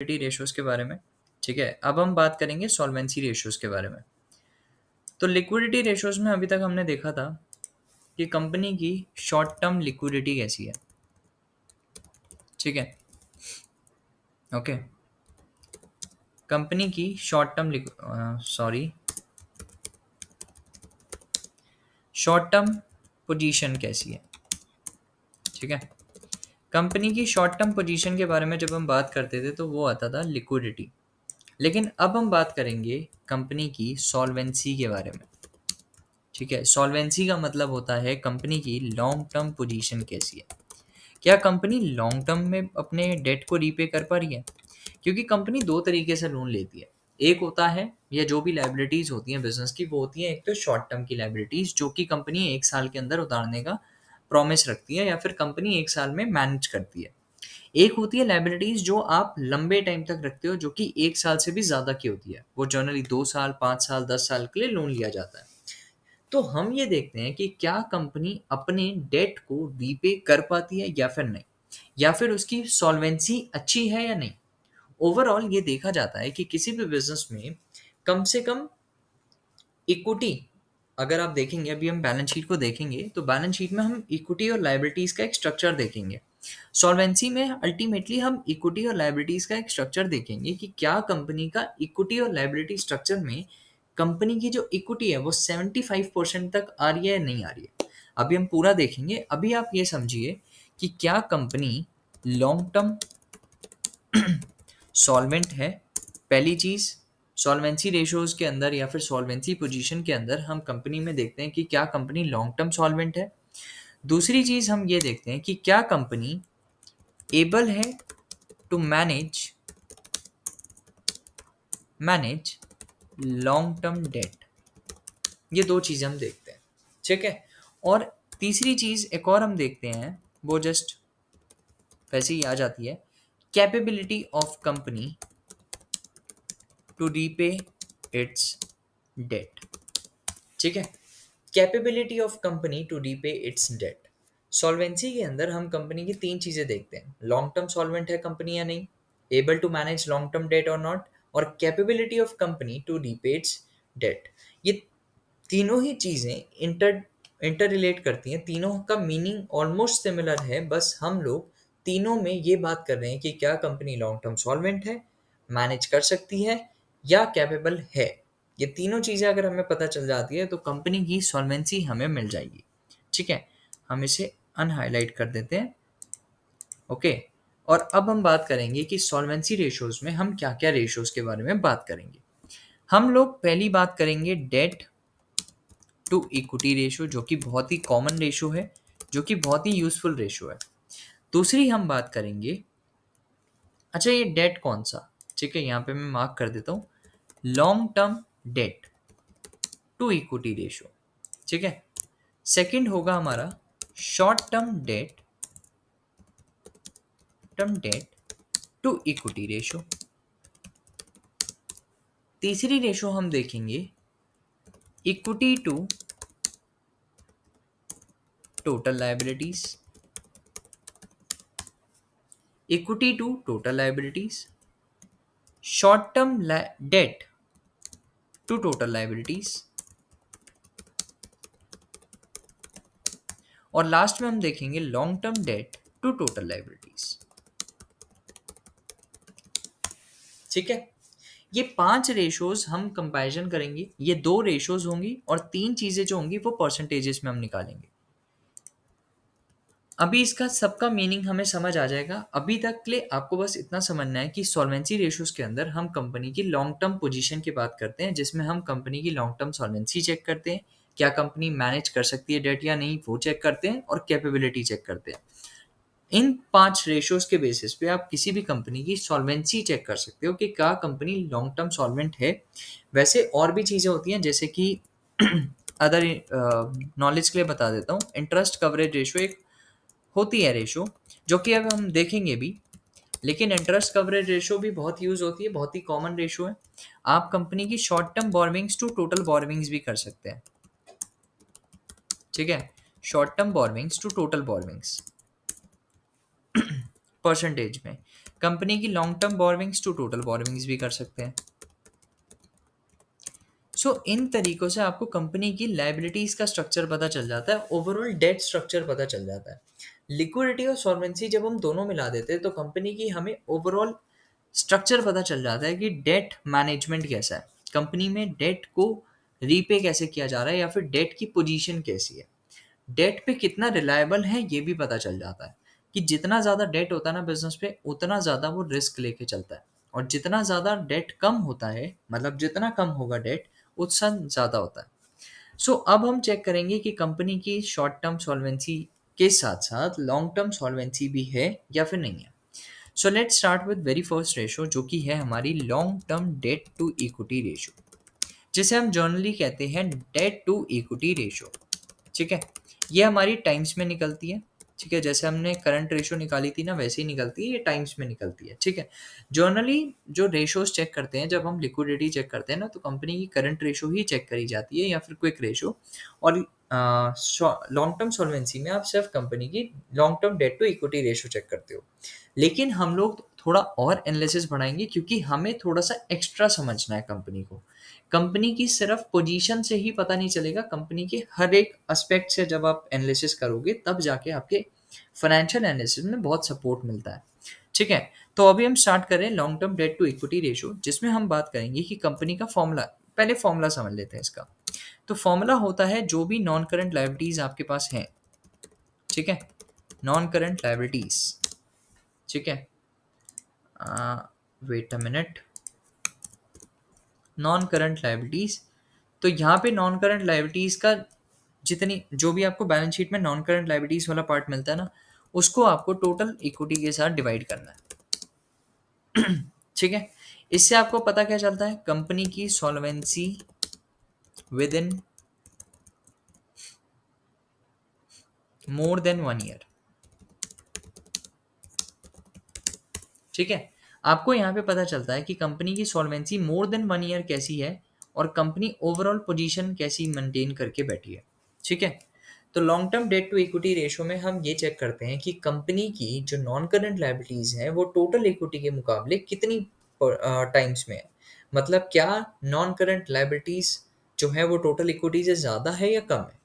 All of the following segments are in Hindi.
लिक्विडिटी रेशियोज के बारे में। ठीक है, अब हम बात करेंगे सॉल्वेंसी रेशियोज के बारे में। तो लिक्विडिटी रेशियोज में अभी तक हमने देखा था कि कंपनी की शॉर्ट टर्म लिक्विडिटी कैसी है। ठीक है, ओके, कंपनी की short term short term position कैसी है। ठीक है, कंपनी की शॉर्ट टर्म पोजीशन के बारे में जब हम बात करते थे तो वो आता था लिक्विडिटी। लेकिन अब हम बात करेंगे कंपनी की सॉल्वेंसी के बारे में। ठीक है, सॉल्वेंसी का मतलब होता है कंपनी की लॉन्ग टर्म पोजीशन कैसी है। क्या कंपनी लॉन्ग टर्म में अपने डेट को रीपे कर पा रही है? क्योंकि कंपनी दो तरीके से लोन लेती है। एक होता है, या जो भी लाइबिलिटीज होती हैं बिजनेस की, वो होती है एक तो शॉर्ट टर्म की लाइबिलिटीज जो कि कंपनी एक साल के अंदर उतारने का प्रॉमिस रखती है या फिर कंपनी एक साल में मैनेज करती है। एक होती है लाइबिलिटीज जो आप लंबे टाइम तक रखते हो, जो कि एक साल से भी ज्यादा की होती है। वो जनरली 2 साल, 5 साल, 10 साल के लिए लोन लिया जाता है। तो हम ये देखते हैं कि क्या कंपनी अपने डेट को रीपे कर पाती है या फिर नहीं, या फिर उसकी सॉल्वेंसी अच्छी है या नहीं। ओवरऑल ये देखा जाता है कि किसी भी बिजनेस में कम से कम इक्विटी, अगर आप देखेंगे, अभी हम बैलेंस शीट को देखेंगे तो बैलेंस शीट में हम इक्विटी और लाइबिलिटीज का एक स्ट्रक्चर देखेंगे। सॉल्वेंसी में अल्टीमेटली हम इक्विटी और लाइबिलिटीज का एक स्ट्रक्चर देखेंगे कि क्या कंपनी का इक्विटी और लाइबिलिटी स्ट्रक्चर में कंपनी की जो इक्विटी है वो 75% तक आ रही है या नहीं आ रही है। अभी हम पूरा देखेंगे। अभी आप ये समझिए कि क्या कंपनी लॉन्ग टर्म सॉल्वेंट है। पहली चीज, सॉल्वेंसी रेशियोज के अंदर या फिर सॉल्वेंसी पोजीशन के अंदर हम कंपनी में देखते हैं कि क्या कंपनी लॉन्ग टर्म सॉल्वेंट है। दूसरी चीज हम ये देखते हैं कि क्या कंपनी एबल है to manage long term debt. ये दो चीजें हम देखते हैं। ठीक है, और तीसरी चीज एक और हम देखते हैं, वो जस्ट वैसे ही आ जाती है, capability of company to repay its debt. ठीक है, capability of company to repay its debt. Solvency के अंदर हम कंपनी की तीन चीजें देखते हैं, लॉन्ग टर्म सॉल्वेंट है कंपनी या नहीं, able to manage long term debt और नॉट, और capability of company to repay its debt. ये तीनों ही चीजें इंटर रिलेट करती हैं, तीनों का मीनिंग ऑलमोस्ट सिमिलर है। बस हम लोग तीनों में ये बात कर रहे हैं कि क्या कंपनी लॉन्ग टर्म सॉल्वेंट है, मैनेज कर सकती है या कैपेबल है। ये तीनों चीज़ें अगर हमें पता चल जाती है तो कंपनी की सॉल्वेंसी हमें मिल जाएगी। ठीक है, हम इसे अनहाईलाइट कर देते हैं। ओके, और अब हम बात करेंगे कि सॉल्वेंसी रेशियोज में हम क्या क्या रेशियोज के बारे में बात करेंगे। हम लोग पहली बात करेंगे डेट टू इक्विटी रेशियो, जो कि बहुत ही कॉमन रेशियो है, जो कि बहुत ही यूजफुल रेशियो है। दूसरी हम बात करेंगे, अच्छा ये डेट कौन सा, ठीक है यहाँ पे मैं मार्क कर देता हूँ, long term debt to equity ratio. ठीक है, सेकंड होगा हमारा short term debt to equity ratio. तीसरी रेशियो हम देखेंगे equity to total liabilities, equity to total liabilities, short term debt to total liabilities, और लास्ट में हम देखेंगे long term debt to total liabilities. ठीक है, ये 5 रेशोज हम कंपैरिजन करेंगे। ये 2 रेशोज होंगी और 3 चीजें जो होंगी वो परसेंटेजेस में हम निकालेंगे। अभी इसका सबका मीनिंग हमें समझ आ जाएगा। अभी तक के लिए आपको बस इतना समझना है कि सॉल्वेंसी रेशियोज के अंदर हम कंपनी की लॉन्ग टर्म पोजीशन की बात करते हैं, जिसमें हम कंपनी की लॉन्ग टर्म सॉल्वेंसी चेक करते हैं, क्या कंपनी मैनेज कर सकती है डेट या नहीं वो चेक करते हैं, और कैपेबिलिटी चेक करते हैं। इन 5 रेशियोज के बेसिस पे आप किसी भी कंपनी की सॉल्वेंसी चेक कर सकते हो कि क्या कंपनी लॉन्ग टर्म सॉल्वेंट है। वैसे और भी चीज़ें होती हैं, जैसे कि अदर नॉलेज के लिए बता देता हूँ, इंटरेस्ट कवरेज रेशियो एक होती है रेशो, जो कि अब हम देखेंगे भी। लेकिन इंटरेस्ट कवरेज रेशो भी बहुत यूज होती है, बहुत ही कॉमन रेशो है। आप कंपनी की short term borrowings to total borrowings भी कर सकते हैं। ठीक है, short term borrowings to total borrowings percentage में। कंपनी की long term borrowings to total borrowings भी कर सकते हैं। इन तरीकों से आपको कंपनी की लायबिलिटीज का स्ट्रक्चर पता चल जाता है, ओवरऑल डेट स्ट्रक्चर पता चल जाता है। लिक्विडिटी और सॉल्वेंसी जब हम दोनों मिला देते हैं तो कंपनी की हमें ओवरऑल स्ट्रक्चर पता चल जाता है कि डेट मैनेजमेंट कैसा है, कंपनी में डेट को रीपे कैसे किया जा रहा है, या फिर डेट की पोजीशन कैसी है, डेट पे कितना रिलायबल है ये भी पता चल जाता है। कि जितना ज़्यादा डेट होता है ना बिजनेस पे, उतना ज़्यादा वो रिस्क लेके चलता है, और जितना ज़्यादा डेट कम होता है, मतलब जितना कम होगा डेट उतना ज़्यादा होता है। अब हम चेक करेंगे कि कंपनी की शॉर्ट टर्म सॉल्वेंसी के साथ साथ लॉन्ग टर्म सॉल्वेंसी भी है या फिर नहीं है। Let's start with very first ratio, जो कि है हमारी long term debt to equity ratio, जिसे हम जर्नली कहते हैं डेट टू इक्विटी रेशो। ठीक है, ये हमारी टाइम्स में निकलती है। ठीक है, जैसे हमने करंट रेशो निकाली थी ना, वैसे ही निकलती है, ये टाइम्स में निकलती है। ठीक है, जर्नली जो रेशोज चेक करते हैं, जब हम लिक्विडिटी चेक करते हैं ना, तो कंपनी की करंट रेशो ही चेक करी जाती है या फिर क्विक रेशो। और लॉन्ग टर्म सॉल्वेंसी में आप सिर्फ कंपनी की long term debt to equity ratio check करते हो। लेकिन हम लोग थोड़ा और एनालिसिस बढ़ाएंगे, क्योंकि हमें थोड़ा सा एक्स्ट्रा समझना है कंपनी को। कंपनी की सिर्फ पोजीशन से ही पता नहीं चलेगा, कंपनी के हर एक एस्पेक्ट से जब आप एनालिसिस करोगे तब जाके आपके फाइनेंशियल एनालिसिस में बहुत सपोर्ट मिलता है। ठीक है, तो अभी हम स्टार्ट करें long term debt to equity ratio, जिसमें हम बात करेंगे कि कंपनी का फॉर्मूला। पहले फॉर्मूला समझ लेते हैं इसका। तो फॉर्मूला होता है जो भी नॉन करंट लायबिलिटीज आपके पास हैं, ठीक है, नॉन करंट लायबिलिटीज, ठीक है, wait a minute, non current liabilities. तो यहाँ पे नॉन करंट लायबिलिटीज का जितनी जो भी आपको बैलेंस शीट में नॉन करंट लायबिलिटीज वाला पार्ट मिलता है ना, उसको आपको टोटल इक्विटी के साथ डिवाइड करना है। ठीक है, इससे आपको पता क्या चलता है, कंपनी की solvency with in more than 1 year. ठीक है, आपको यहाँ पे पता चलता है कि कंपनी की सॉल्वेंसी मोर देन 1 ईयर कैसी है, और कंपनी ओवरऑल पोजीशन कैसी मेंटेन करके बैठी है। ठीक है, तो long term debt to equity ratio में हम ये चेक करते हैं कि कंपनी की जो नॉन करंट लायबिलिटीज हैं वो टोटल इक्विटी के मुकाबले कितनी टाइम्स में है। मतलब क्या नॉन करंट लायबिलिटीज जो है वो टोटल इक्विटी से ज़्यादा है या कम है।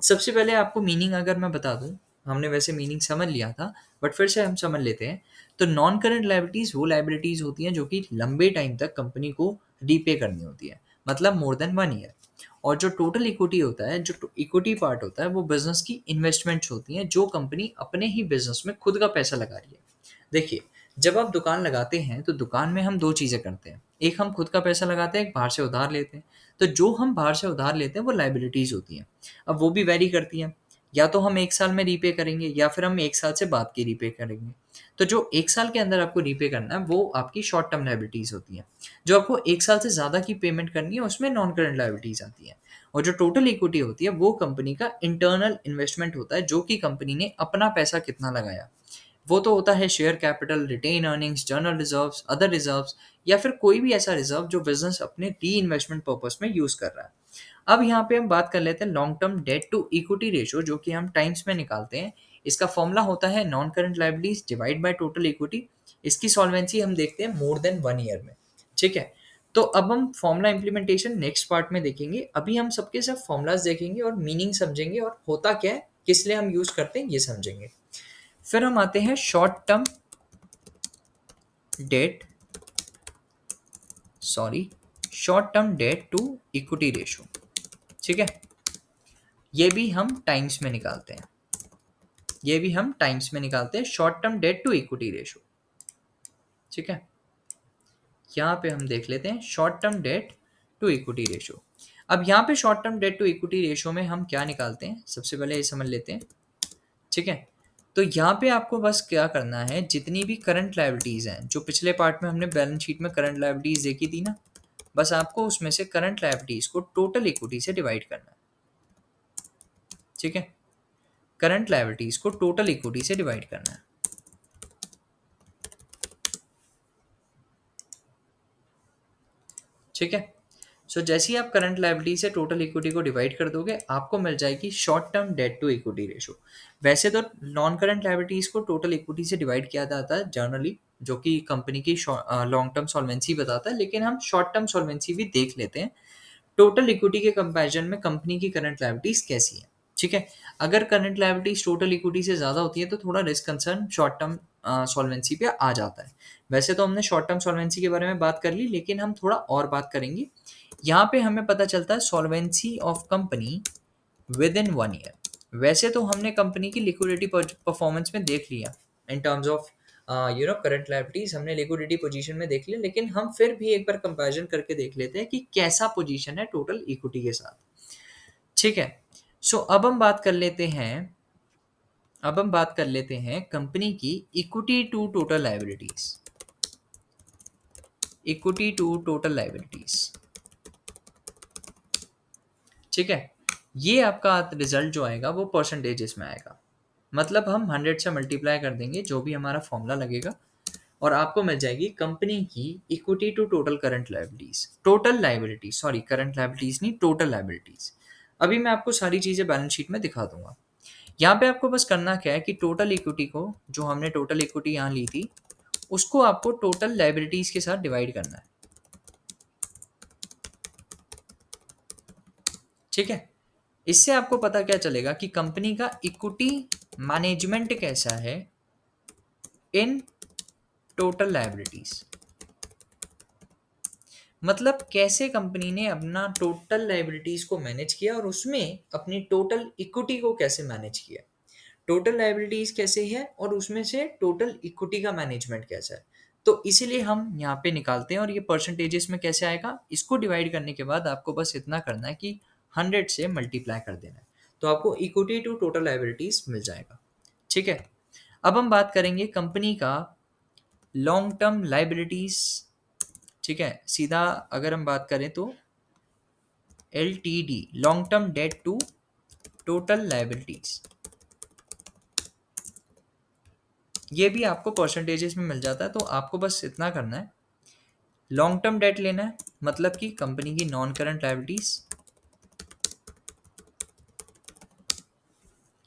सबसे पहले आपको मीनिंग अगर मैं बता दूं, हमने वैसे मीनिंग समझ लिया था, बट फिर से हम समझ लेते हैं। तो नॉन करंट लायबिलिटीज वो लायबिलिटीज होती हैं जो कि लंबे टाइम तक कंपनी को रीपे करनी होती है, मतलब मोर देन 1 ईयर। और जो टोटल इक्विटी होता है, जो इक्विटी पार्ट होता है, वो बिजनेस की इन्वेस्टमेंट्स होती हैं जो कंपनी अपने ही बिजनेस में खुद का पैसा लगा रही है। देखिए, जब आप दुकान लगाते हैं तो दुकान में हम दो चीज़ें करते हैं, एक हम खुद का पैसा लगाते हैं, एक बाहर से उधार लेते हैं। तो जो हम बाहर से उधार लेते हैं वो लायबिलिटीज़ होती हैं। अब वो भी वैरी करती हैं, या तो हम 1 साल में रीपे करेंगे या फिर हम 1 साल से बाद की रीपे करेंगे। तो जो 1 साल के अंदर आपको रीपे करना है वो आपकी शॉर्ट टर्म लायबिलिटीज़ होती हैं। जो आपको 1 साल से ज़्यादा की पेमेंट करनी है उसमें नॉन करंट लायबिलिटीज़ आती हैं। और जो टोटल इक्विटी होती है वो कंपनी का इंटरनल इन्वेस्टमेंट होता है, जो कि कंपनी ने अपना पैसा कितना लगाया। वो तो होता है share capital, retained earnings, general reserves, other reserves, या फिर कोई भी ऐसा रिजर्व जो बिजनेस अपने री इन्वेस्टमेंट पर्पस में यूज कर रहा है। अब यहाँ पे हम बात कर लेते हैं long term debt to equity ratio, जो कि हम टाइम्स में निकालते हैं। इसका फॉर्मूला होता है non current liabilities divide by total equity. इसकी सॉल्वेंसी हम देखते हैं मोर देन 1 ईयर में। ठीक है, तो अब हम फॉर्मूला इंप्लीमेंटेशन नेक्स्ट पार्ट में देखेंगे। अभी हम सबके सब फॉर्मूलाज देखेंगे और मीनिंग समझेंगे, और होता क्या है, किस लिए हम यूज करते हैं, ये समझेंगे। फिर हम आते हैं short term debt to equity ratio. ठीक है, ये भी हम टाइम्स में निकालते हैं, short term debt to equity ratio. ठीक है, यहाँ पे हम देख लेते हैं short term debt to equity ratio. अब यहाँ पे short term debt to equity ratio में हम क्या निकालते हैं, सबसे पहले ये समझ लेते हैं। ठीक है, तो यहाँ पे आपको बस क्या करना है, जितनी भी करंट लायबिलिटीज हैं, जो पिछले पार्ट में हमने बैलेंस शीट में करंट लायबिलिटीज देखी थी ना, बस आपको उसमें से करंट लायबिलिटीज को टोटल इक्विटी से डिवाइड करना है। ठीक है, करंट लायबिलिटीज को टोटल इक्विटी से डिवाइड करना है। ठीक है, जैसे ही आप करंट लायबिलिटी से टोटल इक्विटी को डिवाइड कर दोगे, आपको मिल जाएगी short term debt to equity ratio. वैसे तो नॉन करंट लायबिलिटीज को टोटल इक्विटी से डिवाइड किया जाता है जनरली, जो कि कंपनी की लॉन्ग टर्म सॉल्वेंसी बताता है, लेकिन हम शॉर्ट टर्म सॉल्वेंसी भी देख लेते हैं। टोटल इक्विटी के कंपैरिजन में कंपनी की करंट लायबिलिटीज कैसी है। ठीक है, अगर करंट लायबिलिटीज टोटल इक्विटी से ज़्यादा होती है तो थोड़ा risk concern short term solvency पे आ जाता है। वैसे तो हमने शॉर्ट टर्म सॉल्वेंसी के बारे में बात कर ली, लेकिन हम थोड़ा और बात करेंगे। यहाँ पे हमें पता चलता है solvency of company with in 1 year. वैसे तो हमने कंपनी की लिक्विडिटी परफॉर्मेंस में देख लिया, in terms of current liabilities हमने लिक्विडिटी पोजीशन में देख लिया, लेकिन हम फिर भी एक बार कंपैरिजन करके देख लेते हैं कि कैसा पोजीशन है टोटल इक्विटी के साथ। ठीक है, सो अब हम बात कर लेते हैं कंपनी की equity to total liabilities. Equity to total liabilities, ठीक है, ये आपका रिजल्ट जो आएगा वो परसेंटेजेस में आएगा। मतलब हम 100 से मल्टीप्लाई कर देंगे जो भी हमारा फॉर्मूला लगेगा, और आपको मिल जाएगी कंपनी की equity to total current liabilities, total liabilities, sorry current liabilities नहीं, टोटल लायबिलिटीज। अभी मैं आपको सारी चीज़ें बैलेंस शीट में दिखा दूंगा। यहाँ पे आपको बस करना क्या है कि टोटल इक्विटी को, जो हमने टोटल इक्विटी यहाँ ली थी, उसको आपको टोटल लायबिलिटीज के साथ डिवाइड करना है। ठीक है, इससे आपको पता क्या चलेगा कि कंपनी का इक्विटी मैनेजमेंट कैसा है इन टोटल लायबिलिटीज। मतलब कैसे कंपनी ने अपना टोटल लायबिलिटीज को मैनेज किया और उसमें अपनी टोटल इक्विटी को कैसे मैनेज किया। टोटल लायबिलिटीज कैसे है और उसमें से टोटल इक्विटी का मैनेजमेंट कैसा है, तो इसीलिए हम यहाँ पे निकालते हैं। और ये परसेंटेजेस में कैसे आएगा, इसको डिवाइड करने के बाद आपको बस इतना करना है कि 100 से मल्टीप्लाई कर देना है, तो आपको इक्विटी टू टोटल लायबिलिटीज मिल जाएगा। ठीक है, अब हम बात करेंगे कंपनी का लॉन्ग टर्म लायबिलिटीज। ठीक है, सीधा अगर हम बात करें तो LTD, long term debt to total liabilities, ये भी आपको परसेंटेजेस में मिल जाता है। तो आपको बस इतना करना है, लॉन्ग टर्म डेट लेना है, मतलब कि कंपनी की नॉन करंट लायबिलिटीज।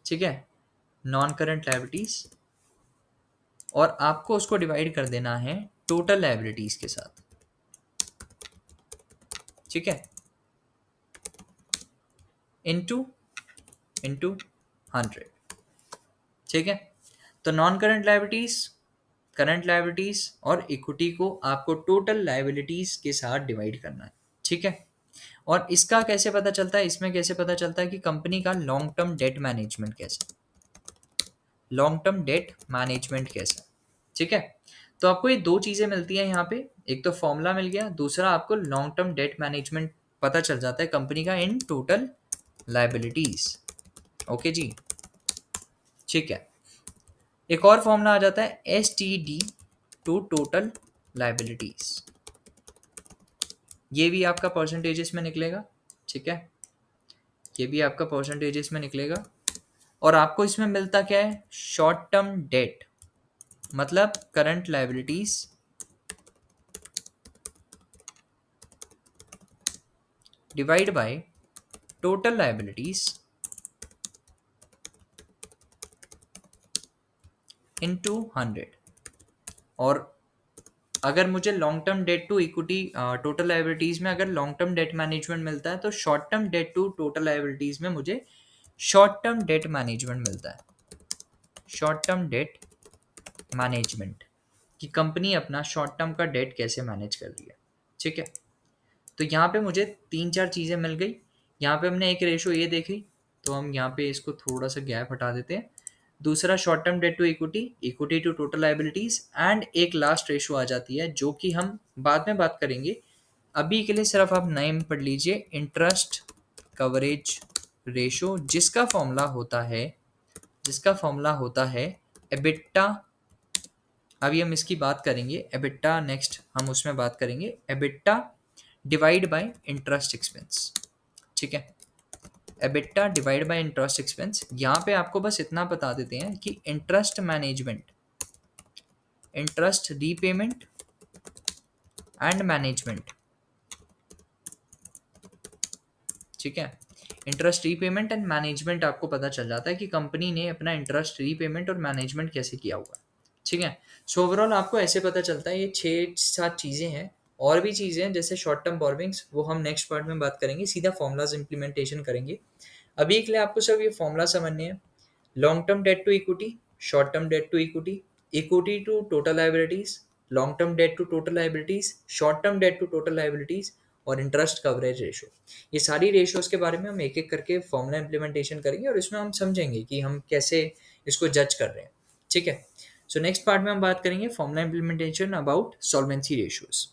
ठीक है, नॉन करंट लायबिलिटीज, और आपको उसको डिवाइड कर देना है टोटल लायबिलिटीज के साथ। ठीक है, इनटू इनटू 100। ठीक है, तो non current liabilities, current liabilities और इक्विटी को आपको टोटल लायबिलिटीज के साथ डिवाइड करना है। ठीक है, और इसका कैसे पता चलता है, इसमें कैसे पता चलता है कि कंपनी का लॉन्ग टर्म डेट मैनेजमेंट कैसा, लॉन्ग टर्म डेट मैनेजमेंट कैसा। ठीक है, तो आपको ये दो चीजें मिलती हैं यहाँ पे, एक तो फॉर्मूला मिल गया, दूसरा आपको लॉन्ग टर्म डेट मैनेजमेंट पता चल जाता है कंपनी का इन टोटल लायबिलिटीज। ओके जी, ठीक है, एक और फॉर्मूला आ जाता है STD टू टोटल लायबिलिटीज, ये भी आपका परसेंटेजेस में निकलेगा। ठीक है, ये भी आपका परसेंटेजेस में निकलेगा, और आपको इसमें मिलता क्या है, शॉर्ट टर्म डेट, मतलब current liabilities divide by total liabilities into 100। और अगर मुझे long term debt to equity total liabilities में अगर लॉन्ग टर्म डेट मैनेजमेंट मिलता है, तो short term debt to total liabilities में मुझे शॉर्ट टर्म डेट मैनेजमेंट मिलता है। शॉर्ट टर्म डेट मैनेजमेंट, कि कंपनी अपना शॉर्ट टर्म का डेट कैसे मैनेज कर रही है। ठीक है, तो यहाँ पे मुझे 3-4 चीज़ें मिल गई। यहाँ पे हमने एक रेशो ये देखी, तो हम यहाँ पे इसको थोड़ा सा गैप हटा देते हैं। दूसरा short term debt to equity, equity to total liabilities, and एक लास्ट रेशो आ जाती है जो कि हम बाद में बात करेंगे। अभी के लिए सिर्फ आप नेम पढ़ लीजिए, इंटरेस्ट कवरेज रेशो, जिसका फॉर्मूला होता है एबिटा। अभी हम इसकी बात करेंगे, एबिटा नेक्स्ट हम उसमें बात करेंगे, EBITDA divide by interest expense. ठीक है, EBITDA divide by interest expense. यहाँ पे आपको बस इतना बता देते हैं कि interest management, interest repayment and management. ठीक है, इंटरेस्ट रीपेमेंट एंड मैनेजमेंट आपको पता चल जाता है कि कंपनी ने अपना इंटरेस्ट रीपेमेंट और मैनेजमेंट कैसे किया हुआ है। ठीक है। सो ओवरऑल आपको ऐसे पता चलता है, ये 6-7 चीज़ें हैं। और भी चीज़ें हैं जैसे शॉर्ट टर्म बोरोविंग्स, वो हम नेक्स्ट पार्ट में बात करेंगे, सीधा फॉर्मूलाज इंप्लीमेंटेशन करेंगे। अभी के लिए आपको सब ये फॉर्मूला समझने हैं। Long term debt to equity, short term debt to equity, equity to total liabilities, long term debt to total liabilities, short term debt to total liabilities, और इंटरेस्ट कवरेज रेशो। ये सारी रेशोज के बारे में हम एक एक करके फॉर्मूला इंप्लीमेंटेशन करेंगे और इसमें हम समझेंगे कि हम कैसे इसको जज कर रहे हैं। ठीक है। सो नेक्स्ट पार्ट में हम बात करेंगे formula implementation about solvency ratios.